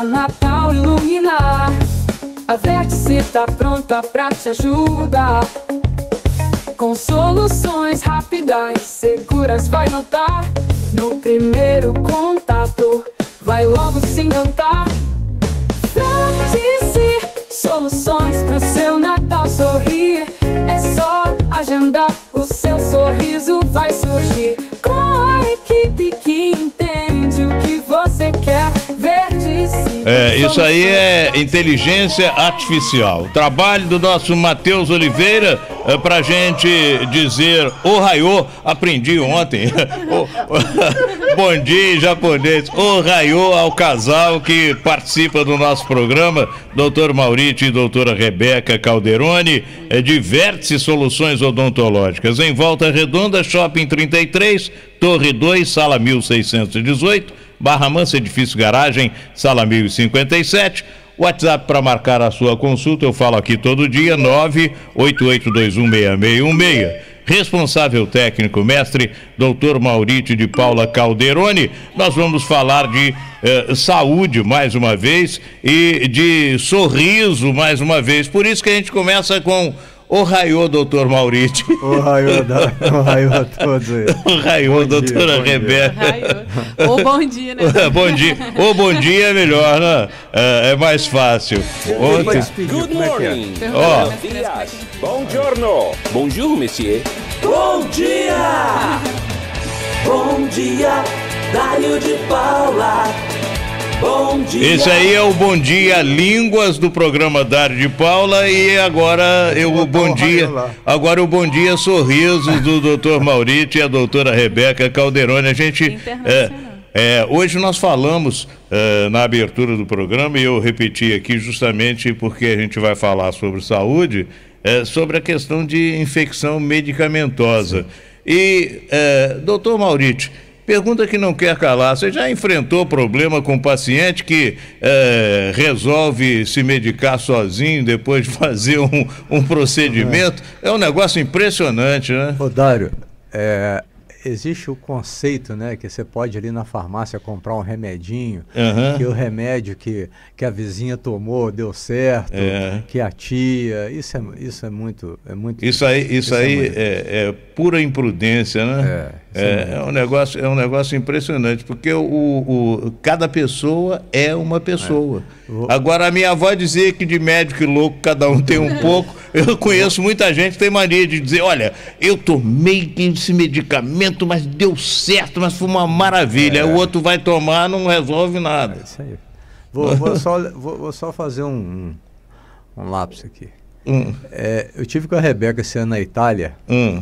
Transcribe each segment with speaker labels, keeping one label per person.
Speaker 1: pra Natal iluminar. A Vértice tá pronta pra te ajudar, com soluções rápidas, seguras, vai notar. No primeiro contato, vai logo se encantar. Vértice, soluções pro seu Natal sorrir. É só agendar, o seu sorriso vai surgir. Com a equipe que entende o que você quer. Vértice.
Speaker 2: Isso aí é inteligência artificial. O trabalho do nosso Matheus Oliveira pra gente dizer ohayô. Aprendi ontem. Bom dia em japonês. Ohayô ao casal que participa do nosso programa, Dr. Maurício e doutora Rebeca Calderoni, de Vértice Soluções Odontológicas. Em Volta Redonda, Shopping 33, Torre 2, Sala 1618, Barra Mansa, Edifício Garagem, Sala 1057. WhatsApp para marcar a sua consulta, eu falo aqui todo dia, 988216616. Responsável técnico, mestre, Dr. Maurício de Paula Calderoni. Nós vamos falar de saúde mais uma vez e de sorriso mais uma vez. Por isso que a gente começa com ohayô, doutor Maurício.
Speaker 3: Ohayô a todos aí.
Speaker 2: Ohayô, doutora Rebeca.
Speaker 4: Ou bom dia, né?
Speaker 2: Bom dia. Ou bom dia é melhor, né? É mais fácil.
Speaker 5: Good morning.
Speaker 6: Bom giorno.
Speaker 5: Bonjour, monsieur.
Speaker 6: Bom dia. Bom dia, Dário de Paula. Bom dia.
Speaker 2: Esse aí é o Bom Dia Línguas do programa Dário de Paula e agora o Bom Dia, agora o Bom Dia Sorrisos do Dr. Maurício e a doutora Rebeca Calderoni. A gente hoje nós falamos na abertura do programa, e eu repeti aqui justamente porque a gente vai falar sobre saúde, sobre a questão de infecção medicamentosa. E doutor Maurício, pergunta que não quer calar: você já enfrentou problema com paciente que resolve se medicar sozinho depois de fazer um procedimento? É um negócio impressionante, né?
Speaker 3: Ô Dário, existe o conceito, né, que você pode ali na farmácia comprar um remedinho, que o remédio que a vizinha tomou deu certo, que a tia, isso é muito
Speaker 2: isso aí é pura imprudência, né? É um negócio impressionante, porque cada pessoa é uma pessoa. Agora, a minha avó dizia que de médico e louco cada um tem um pouco. Eu conheço muita gente que tem mania de dizer: olha, eu tomei esse medicamento, mas deu certo, mas foi uma maravilha. O outro vai tomar, não resolve nada.
Speaker 3: Isso aí. Vou só fazer um lapso aqui. Eu tive com a Rebeca esse ano na Itália. E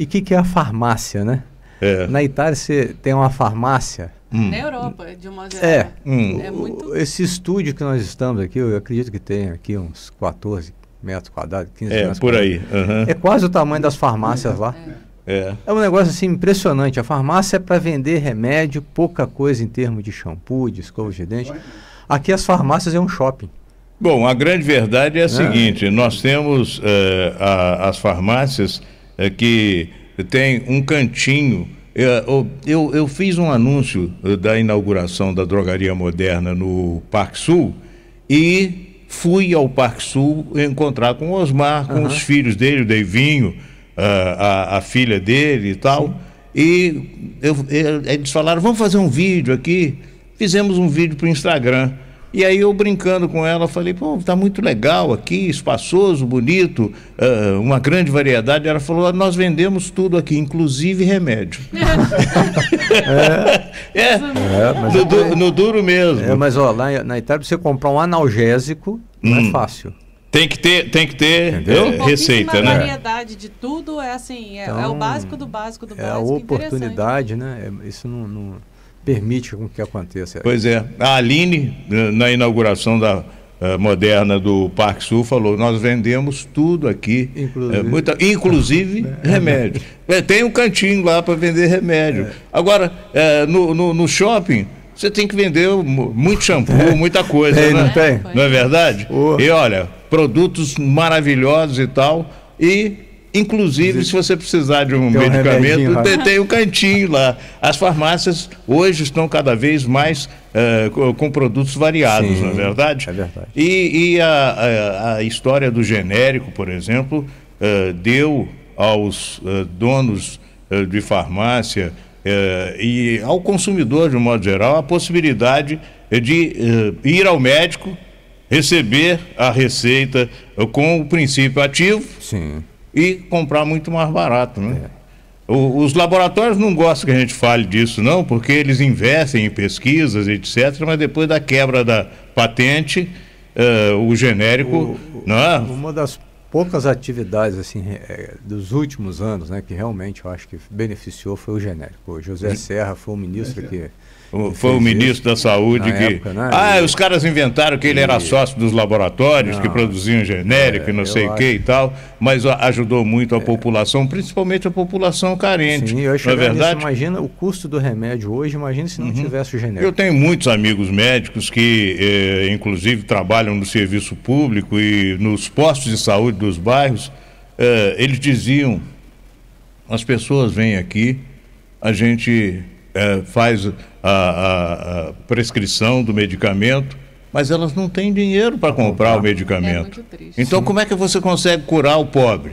Speaker 3: o que é a farmácia, né? Na Itália você tem uma farmácia.
Speaker 4: Na Europa, de uma geral. É muito...
Speaker 3: Esse estúdio que nós estamos aqui, eu acredito que tem aqui uns 14 metros quadrados, 15 metros
Speaker 2: por
Speaker 3: quadrados.
Speaker 2: aí.
Speaker 3: É quase o tamanho das farmácias lá. É um negócio assim impressionante. A farmácia é para vender remédio, pouca coisa em termos de shampoo, de escova de dente. Aqui as farmácias é um shopping. Bom,
Speaker 2: a grande verdade é a seguinte: nós temos as farmácias que tem um cantinho. Eu fiz um anúncio da inauguração da Drogaria Moderna no Parque Sul e fui ao Parque Sul encontrar com o Osmar, com os filhos dele, o Deivinho, a filha dele e tal. Sim. E eles falaram: vamos fazer um vídeo aqui. Fizemos um vídeo para o Instagram. E aí eu, brincando com ela, falei: pô, tá muito legal aqui, espaçoso, bonito, uma grande variedade. Ela falou: nós vendemos tudo aqui, inclusive remédio. No duro mesmo.
Speaker 3: Mas ó, lá na Itália, você comprar um analgésico não é fácil.
Speaker 2: Tem que ter receita, né?
Speaker 4: A variedade de tudo é assim, então, o básico do básico do básico.
Speaker 3: É a oportunidade, né? Isso não permite com que aconteça.
Speaker 2: Pois é. A Aline, na inauguração da Moderna do Parque Sul, falou: nós vendemos tudo aqui, inclusive remédio. Tem um cantinho lá para vender remédio. Agora, no shopping, você tem que vender muito shampoo, muita coisa, né? Não é verdade? E olha, produtos maravilhosos e tal, inclusive, se você precisar de um medicamento, tem um cantinho lá. As farmácias hoje estão cada vez mais com produtos variados,
Speaker 3: Sim,
Speaker 2: não é verdade?
Speaker 3: É verdade.
Speaker 2: E a história do genérico, por exemplo, deu aos donos de farmácia e ao consumidor, de um modo geral, a possibilidade de ir ao médico, receber a receita com o princípio ativo.
Speaker 3: Sim.
Speaker 2: E comprar muito mais barato, né? Os laboratórios não gostam que a gente fale disso, não, porque eles investem em pesquisas, etc., mas depois da quebra da patente, o genérico... não é?
Speaker 3: Uma das poucas atividades assim, dos últimos anos, né, que realmente eu acho que beneficiou foi o genérico. O José Serra foi o ministro que...
Speaker 2: Foi o ministro da Saúde que...
Speaker 3: época, né?
Speaker 2: os caras inventaram que ele era sócio dos laboratórios que produziam genérico e não sei o que e tal, mas ajudou muito a população, principalmente a população carente.
Speaker 3: Sim, eu
Speaker 2: não é verdade?
Speaker 3: Imagina o custo do remédio hoje, imagina se não tivesse o genérico.
Speaker 2: Eu tenho muitos amigos médicos que, inclusive, trabalham no serviço público e nos postos de saúde dos bairros. Eles diziam, as pessoas vêm aqui, a gente faz a prescrição do medicamento, mas elas não têm dinheiro para comprar o medicamento.
Speaker 4: É muito triste.
Speaker 2: Então, como é que você consegue curar o pobre?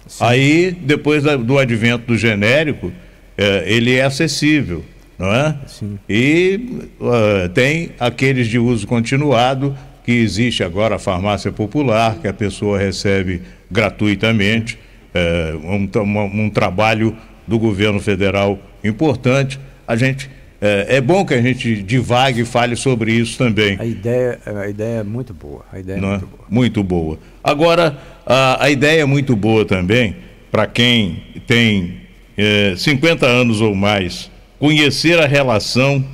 Speaker 2: Sim. Aí, depois do advento do genérico, ele é acessível, não é?
Speaker 3: Sim.
Speaker 2: E tem aqueles de uso continuado, que existe agora a farmácia popular, que a pessoa recebe gratuitamente, um trabalho do governo federal importante. É bom que a gente divague e fale sobre isso também.
Speaker 3: A ideia é muito boa.
Speaker 2: Muito boa. Agora, a ideia é muito boa também para quem tem 50 anos ou mais, conhecer a relação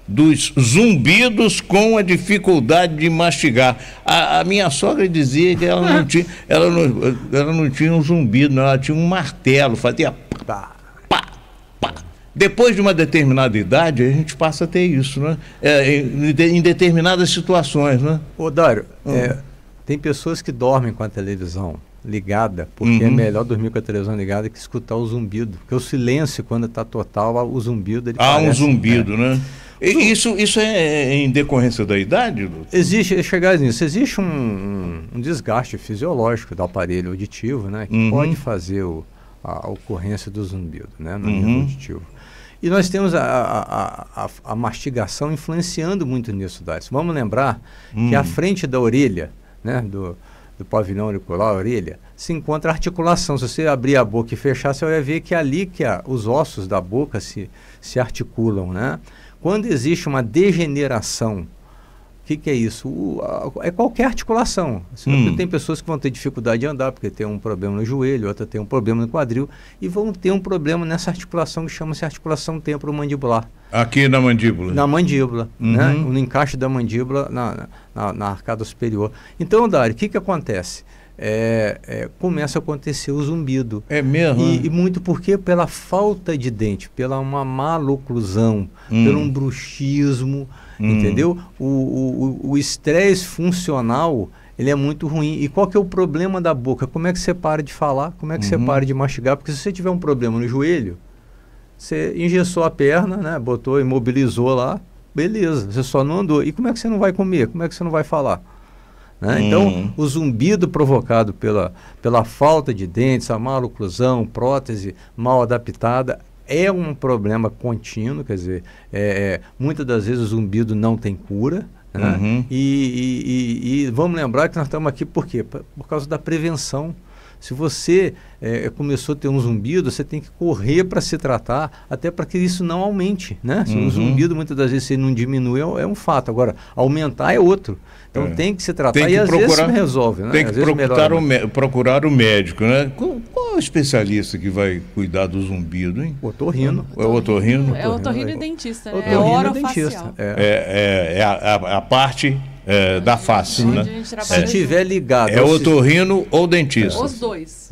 Speaker 2: dos zumbidos com a dificuldade de mastigar. A minha sogra dizia que ela não tinha um zumbido, não, ela tinha um martelo, fazia pá, pá, pá. Depois de uma determinada idade, a gente passa a ter isso, né? Em determinadas situações, né?
Speaker 3: Ô, Dário, tem pessoas que dormem com a televisão ligada, porque é melhor dormir com a televisão ligada que escutar o zumbido. Porque o silêncio, quando está total, o zumbido... Ele
Speaker 2: um zumbido, né? Isso é em decorrência da idade, doutor?
Speaker 3: Existe um desgaste fisiológico do aparelho auditivo, né? Que pode fazer a ocorrência do zumbido, né? No nível auditivo. E nós temos a mastigação influenciando muito nisso, Dário. Vamos lembrar que à frente da orelha, né? Do pavilhão auricular, a orelha, se encontra a articulação. Se você abrir a boca e fechar, você vai ver que é ali que os ossos da boca se articulam, né? Quando existe uma degeneração, o que é isso? É qualquer articulação. Tem pessoas que vão ter dificuldade de andar porque tem um problema no joelho, outra tem um problema no quadril e vão ter um problema nessa articulação que chama-se articulação temporomandibular.
Speaker 2: Aqui na mandíbula?
Speaker 3: Na mandíbula, né? No encaixe da mandíbula na arcada superior. Então, Dário, o que acontece? Começa a acontecer o zumbido.
Speaker 2: É mesmo?
Speaker 3: E muito porque pela falta de dente, pela uma maloclusão, pelo um bruxismo, entendeu? O estresse funcional, ele é muito ruim. E qual que é o problema da boca? Como é que você para de falar? Como é que você para de mastigar? Porque se você tiver um problema no joelho, você engessou a perna, né? Botou, imobilizou lá, beleza, você só não andou. E como é que você não vai comer? Como é que você não vai falar? Né? Então, o zumbido provocado pela falta de dentes, a maloclusão, prótese mal adaptada, é um problema contínuo, quer dizer, muitas das vezes o zumbido não tem cura, né? E vamos lembrar que nós estamos aqui por quê? Por causa da prevenção. Se você começou a ter um zumbido, você tem que correr para se tratar, até para que isso não aumente, né? Se o zumbido muitas das vezes não diminui, é um fato. Agora, aumentar é outro. Então tem que se tratar e às vezes se resolve, né?
Speaker 2: Tem que procurar o médico, né? Qual é o especialista que vai cuidar do zumbido, hein?
Speaker 3: O otorrino.
Speaker 2: É o otorrino?
Speaker 4: É o otorrino e dentista, né?
Speaker 3: É
Speaker 4: orofacial.
Speaker 2: É a parte da face, né?
Speaker 3: Se tiver ligado...
Speaker 2: É otorrino ou dentista?
Speaker 4: Os dois.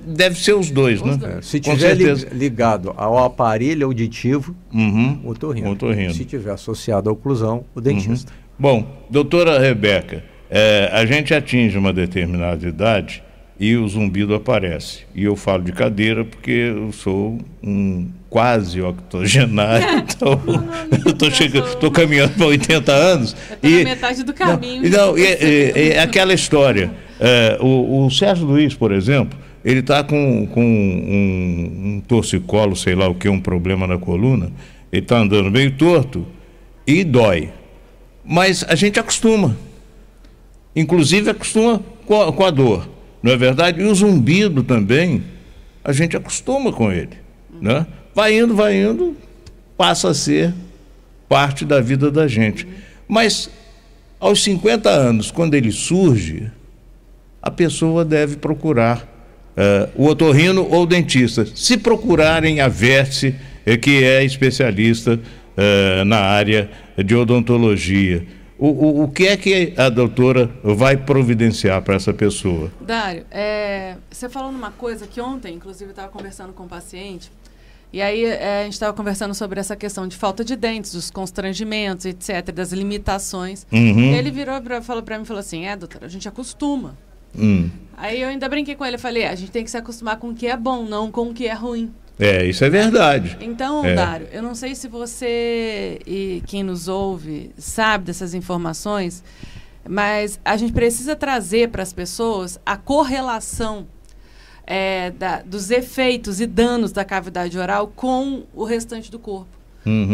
Speaker 2: Deve ser os dois, né?
Speaker 3: Se tiver ligado ao aparelho auditivo, otorrino. Se tiver associado à oclusão, o dentista.
Speaker 2: Bom, doutora Rebeca, a gente atinge uma determinada idade e o zumbido aparece. E eu falo de cadeira porque eu sou um quase octogenário, então estou caminhando para 80 anos.
Speaker 4: E metade do caminho.
Speaker 2: É aquela história. O Sérgio Luiz, por exemplo, ele está com um torcicolo, sei lá o que, um problema na coluna, ele está andando meio torto e dói. Mas a gente acostuma. Inclusive acostuma com a dor, não é verdade? E o zumbido também, a gente acostuma com ele, né? Vai indo, passa a ser parte da vida da gente. Mas aos 50 anos, quando ele surge, a pessoa deve procurar o otorrino ou o dentista. Se procurarem a Vértice, que é especialista na área de odontologia. O que é que a doutora vai providenciar para essa pessoa?
Speaker 4: Dário, você falou numa coisa que ontem, inclusive, eu estava conversando com um paciente, e aí a gente estava conversando sobre essa questão de falta de dentes, dos constrangimentos, etc., das limitações.
Speaker 2: Uhum.
Speaker 4: E ele virou e falou para mim, falou assim, doutora, a gente acostuma. Aí eu ainda brinquei com ele, eu falei, a gente tem que se acostumar com o que é bom, não com o que é ruim.
Speaker 2: Isso é verdade.
Speaker 4: Então, Dário, eu não sei se você e quem nos ouve sabe dessas informações, mas a gente precisa trazer para as pessoas a correlação dos efeitos e danos da cavidade oral com o restante do corpo.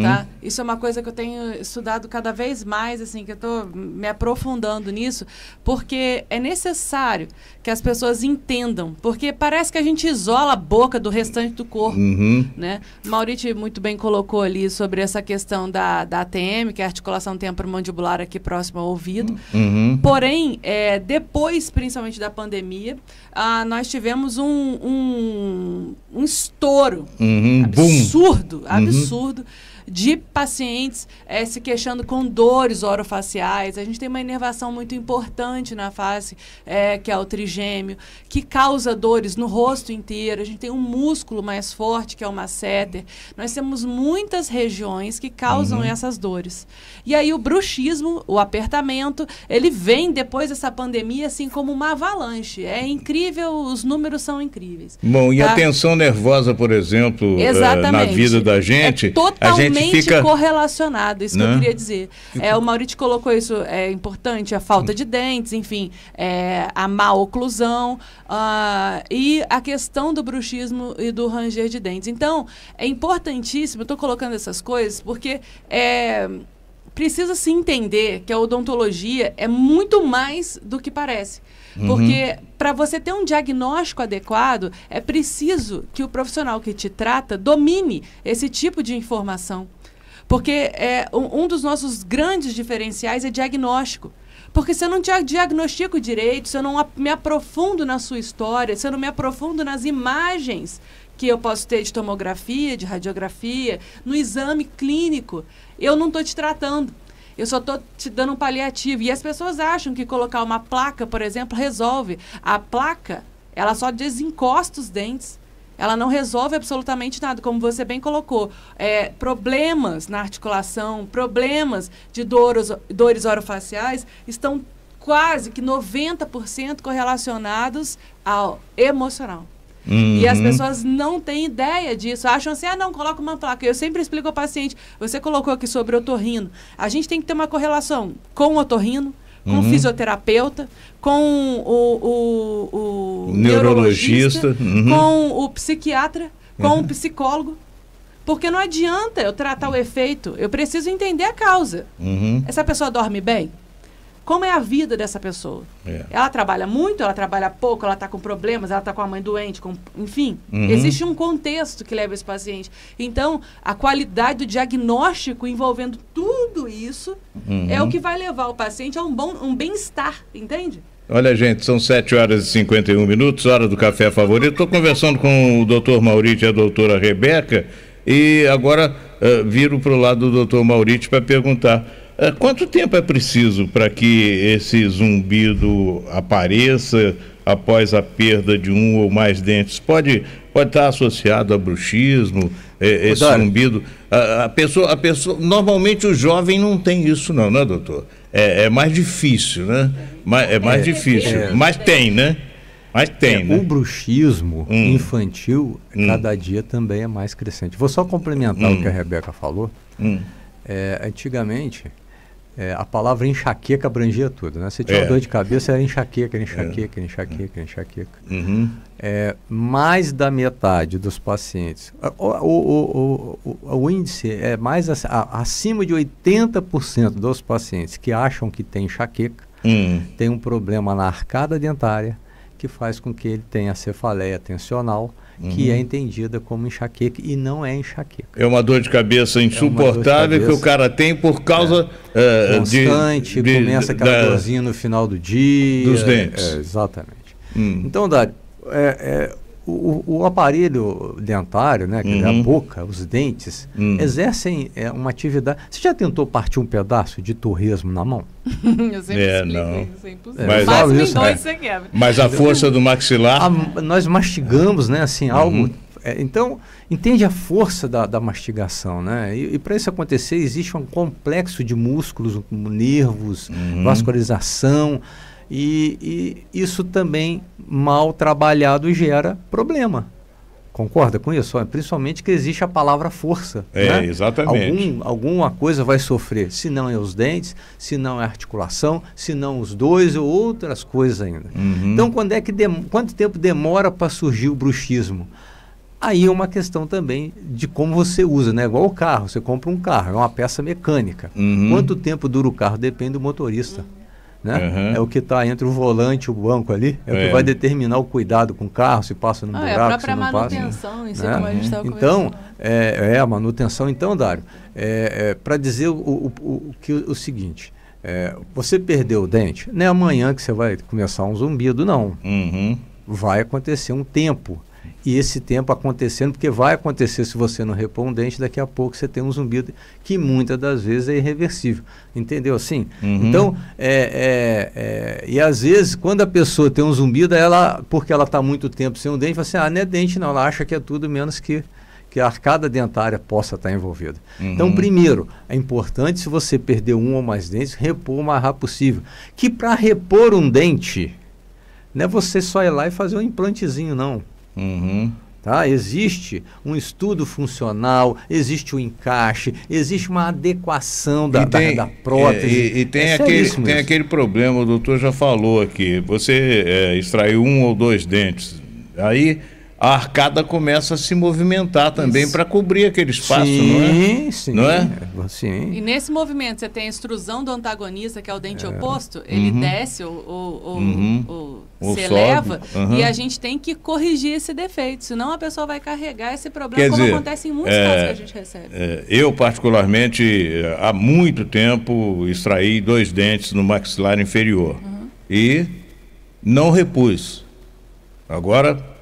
Speaker 4: Tá? Isso é uma coisa que eu tenho estudado cada vez mais, assim, que eu estou me aprofundando nisso, porque é necessário que as pessoas entendam, porque parece que a gente isola a boca do restante do corpo, né? O Maurício muito bem colocou ali sobre essa questão da ATM, que é a articulação temporomandibular aqui próximo ao ouvido. Porém, depois, principalmente da pandemia, nós tivemos um estouro absurdo de pacientes se queixando com dores orofaciais. A gente tem uma inervação muito importante na face, que é o trigêmeo, que causa dores no rosto inteiro. A gente tem um músculo mais forte, que é o masseter. Nós temos muitas regiões que causam essas dores. E aí o bruxismo, o apertamento, ele vem depois dessa pandemia assim como uma avalanche. É incrível, os números são incríveis.
Speaker 2: Bom, e a tensão nervosa, por exemplo, na vida da gente,
Speaker 4: a gente fica correlacionado, isso que eu queria dizer. O Maurício colocou isso, é importante, a falta de dentes, enfim, a má oclusão e a questão do bruxismo e do ranger de dentes. Então, é importantíssimo, eu estou colocando essas coisas, porque precisa se entender que a odontologia é muito mais do que parece. Porque para você ter um diagnóstico adequado, é preciso que o profissional que te trata domine esse tipo de informação. Porque um dos nossos grandes diferenciais é diagnóstico. Porque se eu não diagnostico direito, se eu não me aprofundo na sua história, se eu não me aprofundo nas imagens que eu posso ter de tomografia, de radiografia, no exame clínico, eu não estou te tratando. Eu só estou te dando um paliativo. E as pessoas acham que colocar uma placa, por exemplo, resolve. A placa, ela só desencosta os dentes. Ela não resolve absolutamente nada, como você bem colocou. Problemas na articulação, problemas de dores orofaciais estão quase que 90% correlacionados ao emocional. E as pessoas não têm ideia disso, acham assim, não, coloca uma placa. Eu sempre explico ao paciente, você colocou aqui sobre otorrino, a gente tem que ter uma correlação com o otorrino, com o fisioterapeuta, com o neurologista, com o psiquiatra, com o psicólogo, porque não adianta eu tratar o efeito, eu preciso entender a causa. Essa pessoa dorme bem? Como é a vida dessa pessoa? Ela trabalha muito, ela trabalha pouco, ela está com problemas, ela está com a mãe doente, enfim. Existe um contexto que leva esse paciente. Então, a qualidade do diagnóstico envolvendo tudo isso é o que vai levar o paciente a um bem-estar, entende?
Speaker 2: Olha, gente, são 7h51, hora do café favorito. Estou conversando com o doutor Maurício e a doutora Rebeca, e agora viro para o lado do doutor Maurício para perguntar: quanto tempo é preciso para que esse zumbido apareça após a perda de um ou mais dentes? Pode estar associado a bruxismo, esse zumbido? A pessoa, normalmente o jovem não tem isso não, né, doutor? É mais difícil, né? É mais difícil, mas tem, né? Mas tem, né?
Speaker 3: O bruxismo infantil, cada dia também é mais crescente. Vou só complementar o que a Rebeca falou. Antigamente, a palavra enxaqueca abrangia tudo, né? Você tinha uma dor de cabeça, era enxaqueca. Mais da metade dos pacientes, o índice é mais acima de 80% dos pacientes que acham que tem enxaqueca, tem um problema na arcada dentária, que faz com que ele tenha cefaleia tensional, que é entendida como enxaqueca e não é enxaqueca.
Speaker 2: É uma dor de cabeça insuportável que o cara tem por causa
Speaker 3: constante, começa aquela dorzinha no final do dia.
Speaker 2: Dos dentes.
Speaker 3: Exatamente. Então, Dário, o aparelho dentário, né, que é a boca, os dentes, exercem uma atividade. Você já tentou partir um pedaço de torresmo na mão?
Speaker 4: Eu sempre explico
Speaker 2: não.
Speaker 4: isso, é impossível. Máximo em 2 você quebra.
Speaker 2: Mas a força do maxilar...
Speaker 3: Nós mastigamos, né, assim, algo... então, entende a força da mastigação, né? E para isso acontecer, existe um complexo de músculos, nervos, vascularização... E isso também, mal trabalhado, gera problema. Concorda com isso? Principalmente que existe a palavra força. Né?
Speaker 2: Exatamente.
Speaker 3: Alguma coisa vai sofrer, se não é os dentes, se não é a articulação, se não os dois ou outras coisas ainda. Então, quanto tempo demora para surgir o bruxismo? Aí é uma questão também de como você usa, né? Igual o carro, você compra um carro, é uma peça mecânica. Quanto tempo dura o carro? Depende do motorista. Né? É o que está entre o volante e o banco ali, o que vai determinar o cuidado com o carro, se passa no buraco, se não passa.
Speaker 4: A própria manutenção, isso
Speaker 3: né?
Speaker 4: como a gente estava
Speaker 3: então, a manutenção. Então, Dário, para dizer o seguinte, você perdeu o dente, não é amanhã que você vai começar um zumbido, não. Vai acontecer um tempo. E esse tempo acontecendo, porque vai acontecer se você não repor um dente, daqui a pouco você tem um zumbido que muitas das vezes é irreversível. Entendeu assim? Então, e às vezes, quando a pessoa tem um zumbido, porque ela está muito tempo sem um dente, fala assim, não é dente não, ela acha que é tudo menos que a arcada dentária possa estar envolvida. Então, primeiro, é importante, se você perder um ou mais dentes, repor o mais rápido possível. Que para repor um dente, não é você só ir lá e fazer um implantezinho, não. Tá? Existe um estudo funcional, existe um encaixe, existe uma adequação da prótese.
Speaker 2: E tem aquele problema, o doutor já falou aqui, você extraiu 1 ou 2 dentes, aí a arcada começa a se movimentar também para cobrir aquele espaço, não é?
Speaker 3: Sim,
Speaker 2: não é?
Speaker 3: Sim.
Speaker 4: E nesse movimento você tem a extrusão do antagonista, que é o dente oposto, ele desce ou se eleva, e a gente tem que corrigir esse defeito, senão a pessoa vai carregar esse problema, como acontece em muitos casos que a gente recebe.
Speaker 2: Eu, particularmente, há muito tempo extraí 2 dentes no maxilar inferior e não repus. Agora...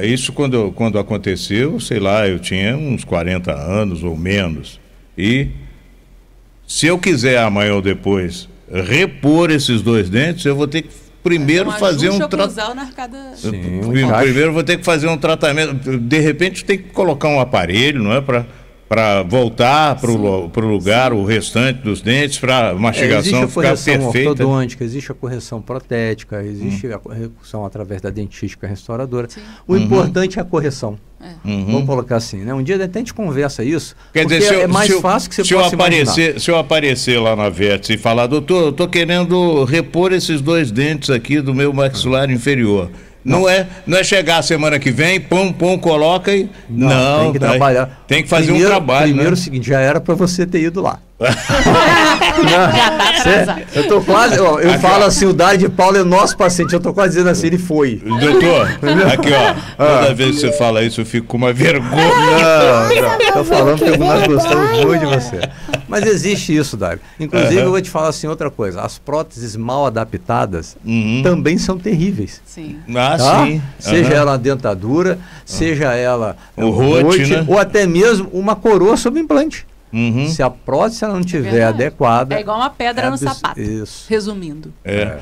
Speaker 2: isso quando aconteceu, sei lá, eu tinha uns 40 anos ou menos. E se eu quiser amanhã ou depois repor esses 2 dentes, eu vou ter que primeiro fazer um tratamento. Primeiro vou ter que fazer um tratamento. De repente tem que colocar um aparelho, não é? Para voltar para o lugar, o restante dos dentes, para a mastigação ficar perfeita. Existe a correção
Speaker 3: ortodôntica, existe a correção protética, existe a correção através da dentística restauradora. O importante é a correção. Vamos colocar assim, né? Um dia até a gente conversa isso,
Speaker 2: quer
Speaker 3: porque
Speaker 2: dizer,
Speaker 3: é mais fácil que você possa imaginar.
Speaker 2: Se eu aparecer lá na Vértice e falar, doutor, eu estou querendo repor esses 2 dentes aqui do meu maxilar inferior. Não é chegar a semana que vem, coloca e... Não,
Speaker 3: tem que trabalhar.
Speaker 2: Tem que fazer um trabalho.
Speaker 3: Primeiro,
Speaker 2: né?
Speaker 3: O seguinte, já era para você ter ido lá.
Speaker 4: Já tá atrasado.
Speaker 3: Eu tô quase, eu falo assim, o Dário de Paula é nosso paciente, eu tô quase dizendo assim, ele foi.
Speaker 2: Doutor, aqui toda vez que você fala isso, eu fico com uma vergonha.
Speaker 3: Não, tô falando porque nós gostamos muito de você. Mas existe isso, Dário. Inclusive, eu vou te falar assim outra coisa, as próteses mal adaptadas também são terríveis.
Speaker 4: Sim.
Speaker 2: Sim.
Speaker 3: Seja ela a dentadura, seja ela
Speaker 2: o rote, né?
Speaker 3: ou até mesmo uma coroa sob implante. Se a prótese não estiver adequada...
Speaker 4: É igual uma pedra no sapato,
Speaker 3: isso.
Speaker 4: resumindo.
Speaker 2: É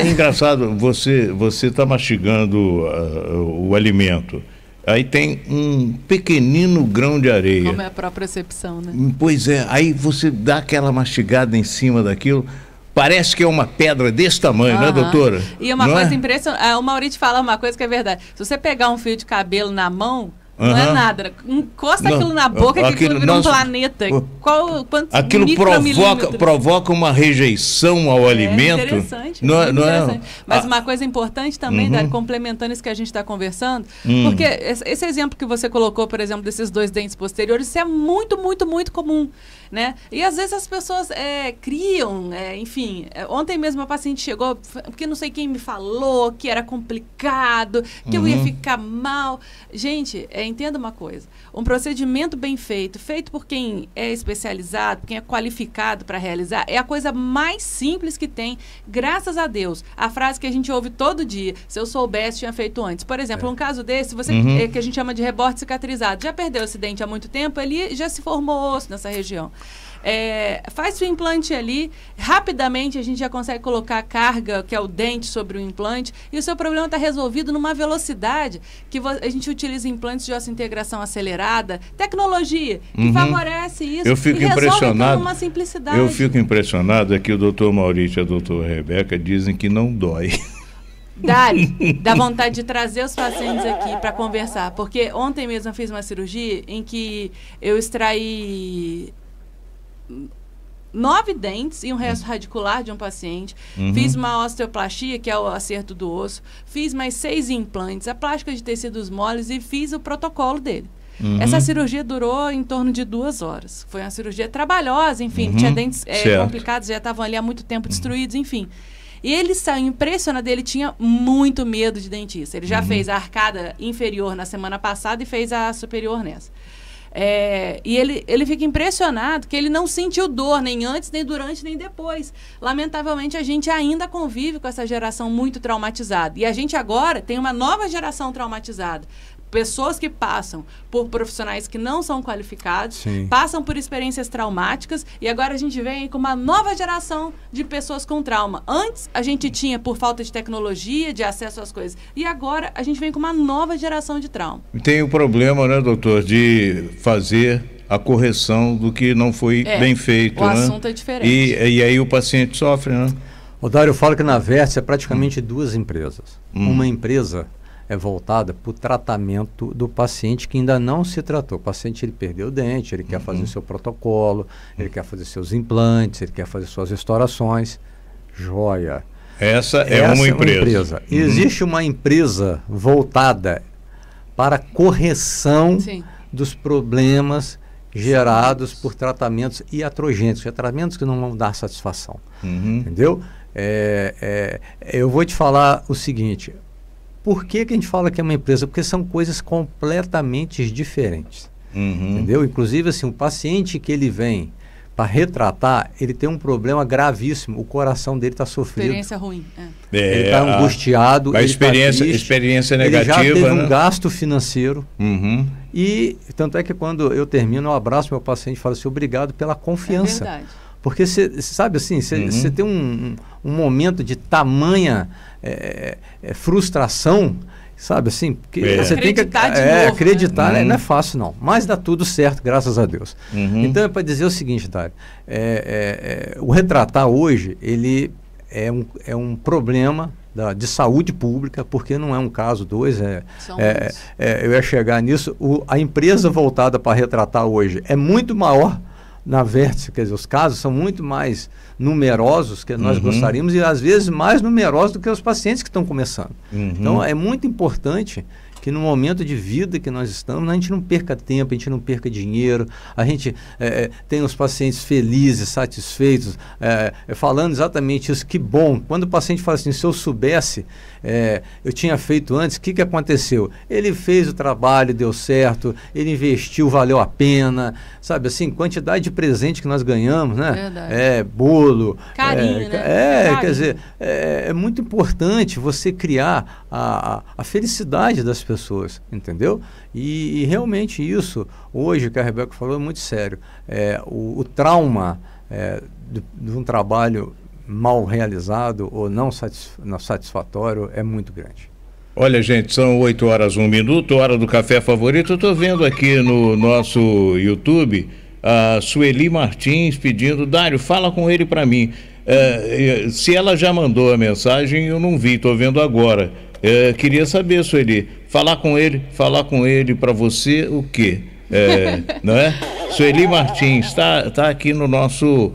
Speaker 2: engraçado, você está mastigando o alimento, aí tem um pequenino grão de areia.
Speaker 4: Como é a própria percepção, né?
Speaker 2: Pois é, aí você dá aquela mastigada em cima daquilo, parece que é uma pedra desse tamanho, né, doutora?
Speaker 4: E uma coisa impressionante, o Maurício fala uma coisa que é verdade. Se você pegar um fio de cabelo na mão, não é nada. Encosta aquilo na boca que aquilo vira um planeta.
Speaker 2: Aquilo provoca uma rejeição ao alimento.
Speaker 4: Interessante. Interessante. Mas uma coisa importante também, Dário, complementando isso que a gente está conversando, porque esse exemplo que você colocou, por exemplo, desses 2 dentes posteriores, isso é muito, muito, muito comum. Né? E às vezes as pessoas criam, enfim, ontem mesmo a paciente chegou, porque não sei quem me falou que era complicado, que eu ia ficar mal. Gente, entenda uma coisa, um procedimento bem feito, feito por quem é especializado, por quem é qualificado para realizar, é a coisa mais simples que tem, graças a Deus. A frase que a gente ouve todo dia, se eu soubesse, tinha feito antes. Por exemplo, um caso desse, você que a gente chama de reborte cicatrizado, já perdeu esse dente há muito tempo, ele já se formou osso nessa região. Faz o implante ali, rapidamente a gente já consegue colocar a carga, que é o dente, sobre o implante, e o seu problema está resolvido numa velocidade que a gente utiliza implantes de osseointegração acelerada, tecnologia que favorece isso.
Speaker 2: Eu fico impressionado
Speaker 4: numa simplicidade.
Speaker 2: Eu fico impressionado que o doutor Maurício e a doutora Rebeca dizem que não dói.
Speaker 4: Dário, dá vontade de trazer os pacientes aqui para conversar, porque ontem mesmo eu fiz uma cirurgia em que eu extraí 9 dentes e um resto radicular de um paciente. Fiz uma osteoplastia, que é o acerto do osso. Fiz mais 6 implantes, a plástica de tecidos moles e fiz o protocolo dele. Essa cirurgia durou em torno de 2 horas. Foi uma cirurgia trabalhosa, enfim, tinha dentes complicados, já estavam ali há muito tempo destruídos, enfim. E ele saiu impressionado, ele tinha muito medo de dentista. Ele já fez a arcada inferior na semana passada e fez a superior nessa. E ele fica impressionado que ele não sentiu dor, nem antes, nem durante, nem depois. Lamentavelmente, a gente ainda convive com essa geração muito traumatizada. E a gente agora tem uma nova geração traumatizada. Pessoas que passam por profissionais que não são qualificados, passam por experiências traumáticas, e agora a gente vem com uma nova geração de pessoas com trauma. Antes, a gente tinha por falta de tecnologia, de acesso às coisas, e agora a gente vem com uma nova geração de trauma.
Speaker 2: Tem o problema, né, doutor, de fazer a correção do que não foi bem feito.
Speaker 4: O assunto é diferente.
Speaker 2: E aí o paciente sofre, né?
Speaker 3: O Dário, eu falo que na Vértice é praticamente 2 empresas. Uma empresa é voltada para o tratamento do paciente que ainda não se tratou. O paciente, ele perdeu o dente, ele quer fazer o seu protocolo, ele quer fazer seus implantes, ele quer fazer suas restaurações. Joia.
Speaker 2: Essa é uma empresa.
Speaker 3: Existe uma empresa voltada para correção dos problemas gerados por tratamentos iatrogênicos, tratamentos que não vão dar satisfação. Entendeu? Eu vou te falar o seguinte. Por que a gente fala que é uma empresa? Porque são coisas completamente diferentes. Entendeu? Inclusive, assim, o paciente que ele vem para retratar, ele tem um problema gravíssimo. O coração dele está sofrendo.
Speaker 4: Experiência ruim.
Speaker 3: Ele está angustiado.
Speaker 2: A experiência negativa.
Speaker 3: Ele já teve um gasto financeiro. E tanto é que quando eu termino, eu abraço meu paciente e falo assim, obrigado pela confiança.
Speaker 4: É verdade.
Speaker 3: Porque você sabe assim, você tem um momento de tamanha frustração, sabe assim, porque você tem que acreditar, né? Não é fácil não, mas dá tudo certo, graças a Deus. Então é para dizer o seguinte, Dário, o retratar hoje, ele é um problema de saúde pública, porque não é um caso, 2, eu ia chegar nisso, a empresa voltada para retratar hoje é muito maior na Vértice, quer dizer, os casos são muito mais numerosos que nós gostaríamos e às vezes mais numerosos do que os pacientes que estão começando. Então é muito importante que no momento de vida que nós estamos, a gente não perca tempo, a gente não perca dinheiro, a gente tem os pacientes felizes, satisfeitos, falando exatamente isso. Que bom, quando o paciente fala assim, se eu soubesse, eu tinha feito antes, o que aconteceu? Ele fez o trabalho, deu certo, ele investiu, valeu a pena, sabe assim, quantidade de presente que nós ganhamos, né?
Speaker 4: Verdade.
Speaker 3: Bolo.
Speaker 4: Carinho, né?
Speaker 3: Quer dizer, é muito importante você criar a felicidade das pessoas, entendeu? E realmente isso, hoje, que a Rebeca falou, é muito sério. O trauma de um trabalho mal realizado ou não satisfatório é muito grande.
Speaker 2: Olha, gente, são 8h01, hora do café favorito. Eu estou vendo aqui no nosso YouTube a Sueli Martins pedindo, Dário, fala com ele para mim. se ela já mandou a mensagem, eu não vi, estou vendo agora. Queria saber, Sueli, falar com ele para você o quê? Não é? Sueli Martins está aqui no nosso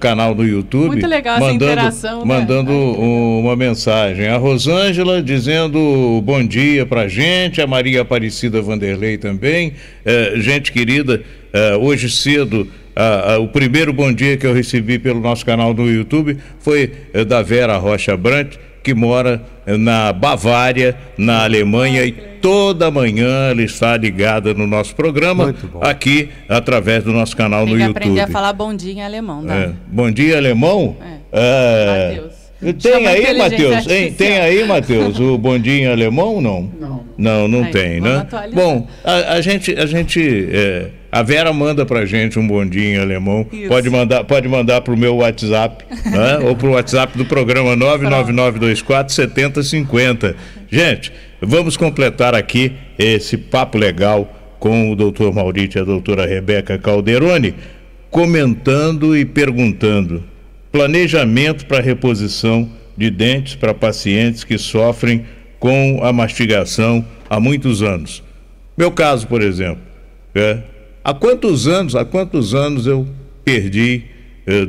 Speaker 2: canal do YouTube.
Speaker 4: Muito legal essa interação,
Speaker 2: mandando uma mensagem. A Rosângela dizendo bom dia pra gente, a Maria Aparecida Vanderlei também. Gente querida, hoje cedo o primeiro bom dia que eu recebi pelo nosso canal do YouTube foi da Vera Rocha Brant, que mora na Bavária, na Alemanha, e toda manhã ela está ligada no nosso programa, aqui através do nosso canal no YouTube.
Speaker 4: Tem que aprender a falar bom dia em alemão, tá?
Speaker 2: Bom dia alemão?
Speaker 4: Matheus.
Speaker 2: Tem aí, Matheus? Tem aí, Matheus, o bom dia em alemão, não? Não tem, né? Bom, a gente a Vera manda pra gente um bom dia em alemão. Isso. Pode mandar pro meu WhatsApp, né? Ou pro WhatsApp do programa 999247050. Gente, vamos completar aqui esse papo legal com o doutor Maurício e a doutora Rebeca Calderoni, comentando e perguntando: planejamento para reposição de dentes para pacientes que sofrem com a mastigação há muitos anos. Meu caso, por exemplo, há quantos anos eu perdi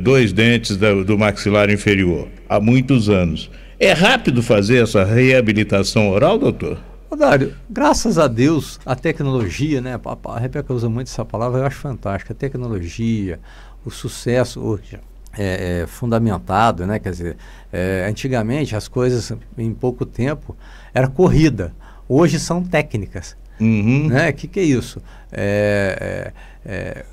Speaker 2: 2 dentes do maxilar inferior? Há muitos anos. É rápido fazer essa reabilitação oral, doutor?
Speaker 3: Dário, graças a Deus, a tecnologia, né? A Rebeca usa muito essa palavra, eu acho fantástica. A tecnologia, o sucesso hoje é fundamentado, né? Quer dizer, antigamente as coisas em pouco tempo era corrida. Hoje são técnicas. Né? Que é isso?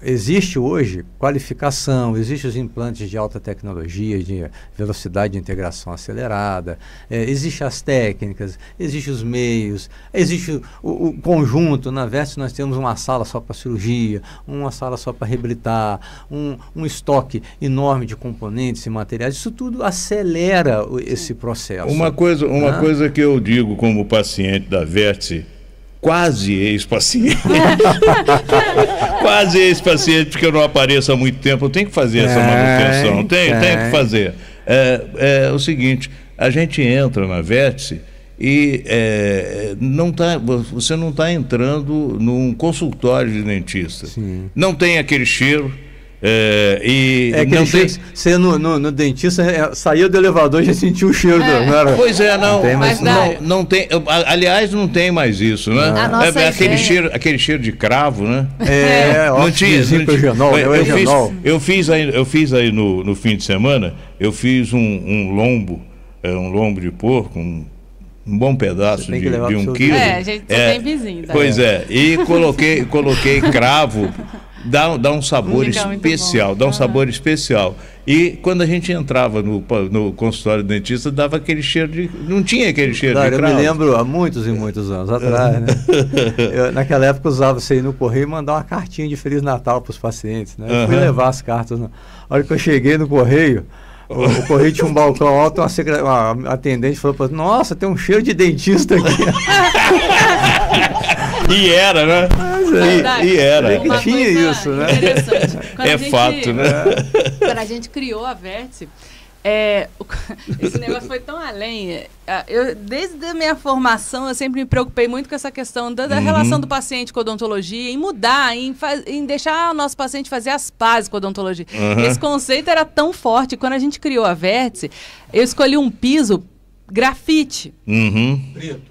Speaker 3: Existe hoje qualificação, existem os implantes de alta tecnologia, de velocidade de integração acelerada, existem as técnicas, existem os meios, existe o conjunto. Na Vertis nós temos uma sala só para cirurgia, uma sala só para reabilitar, um estoque enorme de componentes e materiais. Isso tudo acelera esse processo.
Speaker 2: Uma coisa que eu digo como paciente da Vertis, quase ex-paciente, porque eu não apareço há muito tempo, eu tenho que fazer essa manutenção, tenho que fazer. É o seguinte, a gente entra na Vértice e você não está entrando num consultório de dentista. Sim. Não tem aquele cheiro.
Speaker 3: Não tem... Você no dentista saía do elevador e já sentiu o cheiro não era?
Speaker 2: Pois não tem, aliás, não tem mais isso, né? Aquele cheiro de cravo, né?
Speaker 3: Não tinha.
Speaker 2: Eu fiz aí no fim de semana, eu fiz um lombo de porco, um bom pedaço de 1 quilo.
Speaker 4: A gente tem vizinho.
Speaker 2: Pois e coloquei cravo. Dá um sabor especial, especial. E quando a gente entrava no consultório do dentista, dava aquele cheiro de... Não tinha aquele cheiro de cravo.
Speaker 3: Eu me lembro há muitos e muitos anos atrás, né? Naquela época usava você ir no correio e mandar uma cartinha de Feliz Natal para os pacientes, né? Eu fui levar as cartas. A hora que eu cheguei no correio, o correio tinha um balcão alto, uma atendente falou: nossa, tem um cheiro de dentista aqui.
Speaker 2: E era, né? E era.
Speaker 3: Tinha isso, né?
Speaker 4: Interessante.
Speaker 2: Fato, né?
Speaker 4: Quando a gente criou a Vértice, esse negócio foi tão além. Desde a minha formação, eu sempre me preocupei muito com essa questão da relação do paciente com a odontologia, em mudar, em deixar o nosso paciente fazer as pazes com a odontologia. Esse conceito era tão forte. Quando a gente criou a Vértice, eu escolhi um piso grafite.
Speaker 2: Preto.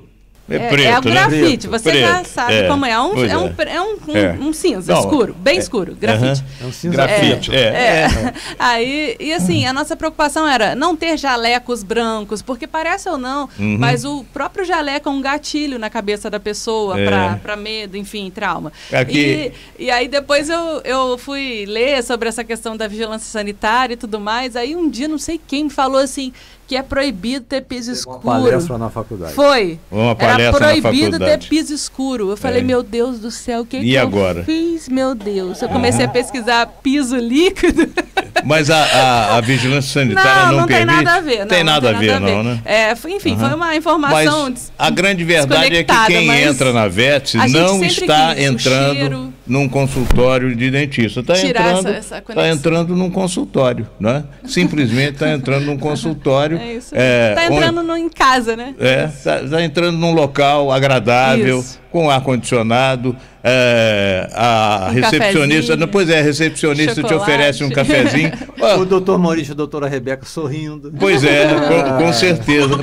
Speaker 4: É o grafite, você já sabe como é. Um cinza escuro, bem escuro, grafite.
Speaker 3: É um cinza
Speaker 2: grafite.
Speaker 4: Aí, e assim, a nossa preocupação era não ter jalecos brancos, porque parece ou não, mas o próprio jaleco é um gatilho na cabeça da pessoa para medo, enfim, trauma. E aí depois eu fui ler sobre essa questão da vigilância sanitária e tudo mais, aí um dia não sei quem me falou assim, que é proibido ter piso escuro.
Speaker 3: Uma palestra na faculdade.
Speaker 4: Foi.
Speaker 2: Era
Speaker 4: proibido ter piso escuro. Eu falei, meu Deus do céu, o que eu fiz? Meu Deus. Eu comecei a pesquisar piso líquido.
Speaker 2: Mas a vigilância sanitária não permite?
Speaker 4: Tem nada a ver.
Speaker 2: Tem nada a ver, não, né?
Speaker 4: Enfim, foi uma informação.
Speaker 2: Mas a grande verdade é que quem entra na Vértice não está entrando num consultório de dentista. Está entrando num consultório, né? Simplesmente está entrando num consultório.
Speaker 4: É isso. Está entrando em casa, né?
Speaker 2: Está entrando num local agradável, com ar-condicionado. A recepcionista, a recepcionista chocolate. Te oferece um cafezinho.
Speaker 3: O doutor Maurício e a doutora Rebeca sorrindo.
Speaker 2: Pois com certeza.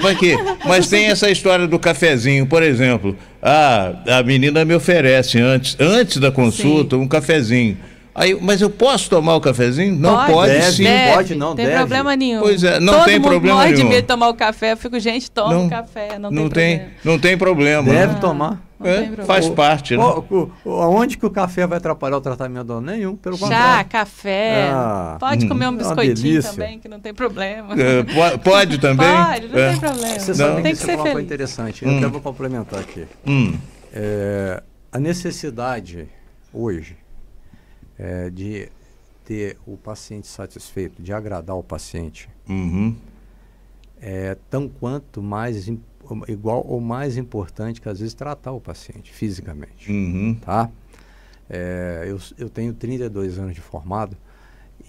Speaker 2: Mas tem essa história do cafezinho, por exemplo. A menina me oferece antes da consulta um cafezinho. Mas eu posso tomar o cafezinho? Não pode, sim.
Speaker 3: Pode, não
Speaker 4: deve. Tem problema nenhum.
Speaker 2: Pois não tem problema nenhum.
Speaker 4: Todo mundo pode vir tomar o café. Eu fico, gente, toma um café.
Speaker 2: Não tem problema.
Speaker 3: Deve tomar.
Speaker 2: Faz parte, né?
Speaker 3: Onde que o café vai atrapalhar o tratamento? Nenhum, pelo contrário.
Speaker 4: Chá, café. Pode comer um biscoitinho também, que não tem problema.
Speaker 2: Pode também?
Speaker 4: Pode, não tem problema.
Speaker 3: Você sabe tem que ser feliz. Uma coisa interessante. Eu até vou complementar aqui. A necessidade hoje de ter o paciente satisfeito, de agradar o paciente, é tão quanto mais igual ou mais importante que às vezes tratar o paciente fisicamente, tá? Eu tenho 32 anos de formado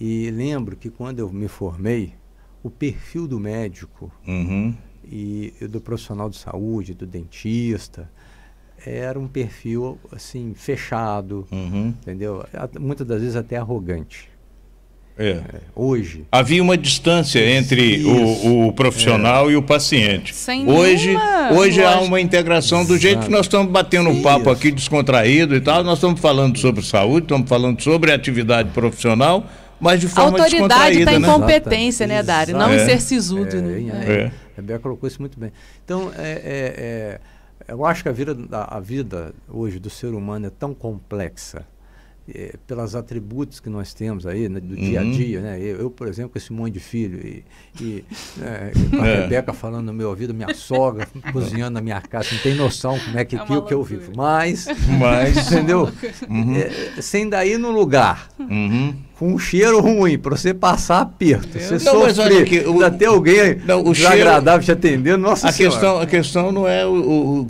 Speaker 3: e lembro que quando eu me formei, o perfil do médico e do profissional de saúde, do dentista, era um perfil assim fechado, entendeu? Muitas das vezes até arrogante. Hoje
Speaker 2: havia uma distância entre o profissional e o paciente. Hoje há uma integração do jeito que nós estamos batendo um papo aqui descontraído e tal. Nós estamos falando sobre saúde, estamos falando sobre atividade profissional, mas de forma descontraída.
Speaker 4: A autoridade está em competência, né, Dário? Não em ser sisudo.
Speaker 3: A Rebeca colocou isso muito bem. Então, eu acho que a vida hoje do ser humano é tão complexa, pelos atributos que nós temos aí, né, do dia a dia, né? Eu, por exemplo, com esse monte de filho e a Rebeca falando no meu ouvido, minha sogra cozinhando na minha casa, não tem noção como é que eu vivo. Mas entendeu? Sem daí no lugar, com um cheiro ruim, para você passar aperto, você sofrer, ainda ter alguém desagradável te atendendo, nossa senhora.
Speaker 2: A questão não é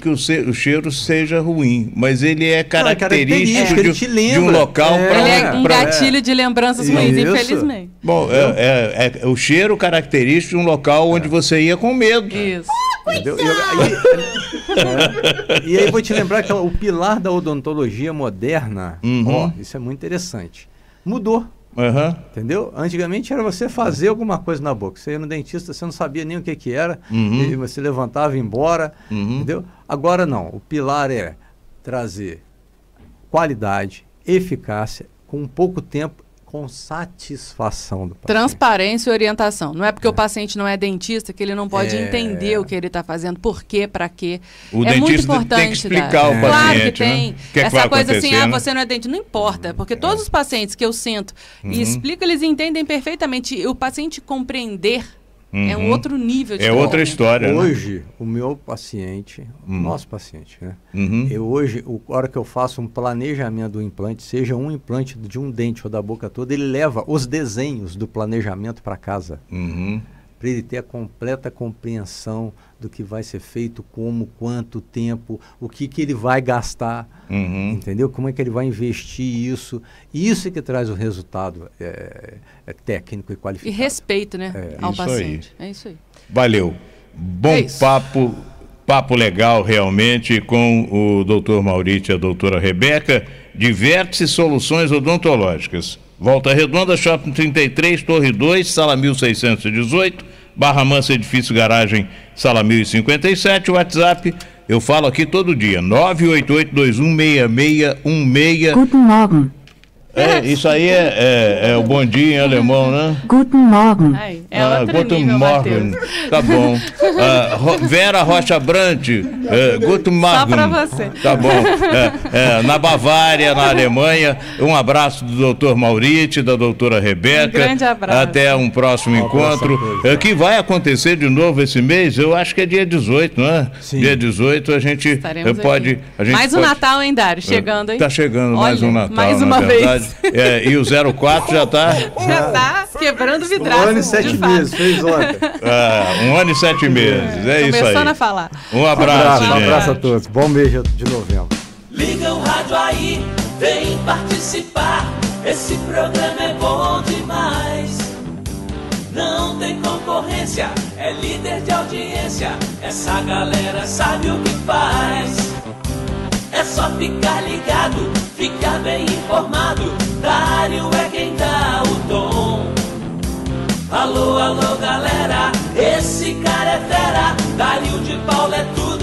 Speaker 2: que o cheiro seja ruim, mas ele é característico de um local.
Speaker 4: Ele é um gatilho de lembranças ruins, infelizmente.
Speaker 2: Bom, é o cheiro característico de um local onde você ia com medo.
Speaker 4: Isso.
Speaker 3: E aí vou te lembrar que o pilar da odontologia moderna, isso é muito interessante, mudou. Entendeu? Antigamente era você fazer alguma coisa na boca. Você ia no dentista, você não sabia nem o que era, e você levantava e ia embora, entendeu? Agora não, o pilar é trazer qualidade, eficácia, com pouco tempo, com satisfação do paciente.
Speaker 4: Transparência e orientação. Não é porque o paciente não é dentista que ele não pode entender o que ele está fazendo, por quê, para quê.
Speaker 2: O dentista muito importante, tem que explicar ao paciente.
Speaker 4: Claro que tem.
Speaker 2: Né?
Speaker 4: Essa coisa assim, você não é dentista. Não importa, porque todos os pacientes que eu sento e explico, eles entendem perfeitamente. O paciente compreender é um outro nível de
Speaker 2: outra história.
Speaker 3: Hoje, o meu paciente, nosso paciente, né? Hoje, a hora que eu faço um planejamento do implante, seja um implante de um dente ou da boca toda, ele leva os desenhos do planejamento para casa. Para ele ter a completa compreensão do que vai ser feito, como, quanto tempo, o que ele vai gastar, entendeu? Como é que ele vai investir isso. Isso é que traz o resultado técnico e qualificado.
Speaker 4: E respeito, né, ao paciente. É isso aí.
Speaker 2: Valeu. Bom papo legal realmente com o doutor Maurício e a doutora Rebeca, de Vértice Soluções Odontológicas. Volta Redonda, Shopping 33, Torre 2, Sala 1618, Barra Mansa, Edifício Garagem, Sala 1057, WhatsApp, eu falo aqui todo dia, 988216616.
Speaker 7: Guten Morgen.
Speaker 2: Isso aí é o bom dia em alemão, né?
Speaker 7: Guten Morgen.
Speaker 2: Guten Morgen. Tá bom. Vera Rocha Brant, Guten Morgen.
Speaker 4: Só para você.
Speaker 2: Tá bom. Na Bavária, na Alemanha. Um abraço do doutor Maurício, da doutora Rebeca.
Speaker 4: Um grande abraço.
Speaker 2: Até um próximo encontro. Que vai acontecer de novo esse mês, eu acho que é dia 18, não é?
Speaker 3: Sim.
Speaker 2: Dia 18 a gente pode...
Speaker 4: mais um Natal, hein, Dário? Chegando, hein?
Speaker 2: Tá chegando. Olha, mais um Natal,
Speaker 4: mais uma vez.
Speaker 2: E o 04 já está
Speaker 4: quebrando vidraça.
Speaker 3: 1 ano e 7 meses, fez ontem.
Speaker 2: 1 ano e 7 meses, é isso aí.
Speaker 4: Começando a falar.
Speaker 2: Um abraço, gente.
Speaker 3: Um abraço a todos. Bom mês de novembro.
Speaker 6: Liga o rádio aí, Vem participar, esse programa é bom demais. Não tem concorrência, é líder de audiência. Essa galera sabe o que faz. É só ficar ligado, ficar bem informado. Dário é quem dá o tom. Alô, alô galera, esse cara é fera. Dário de Paula é tudo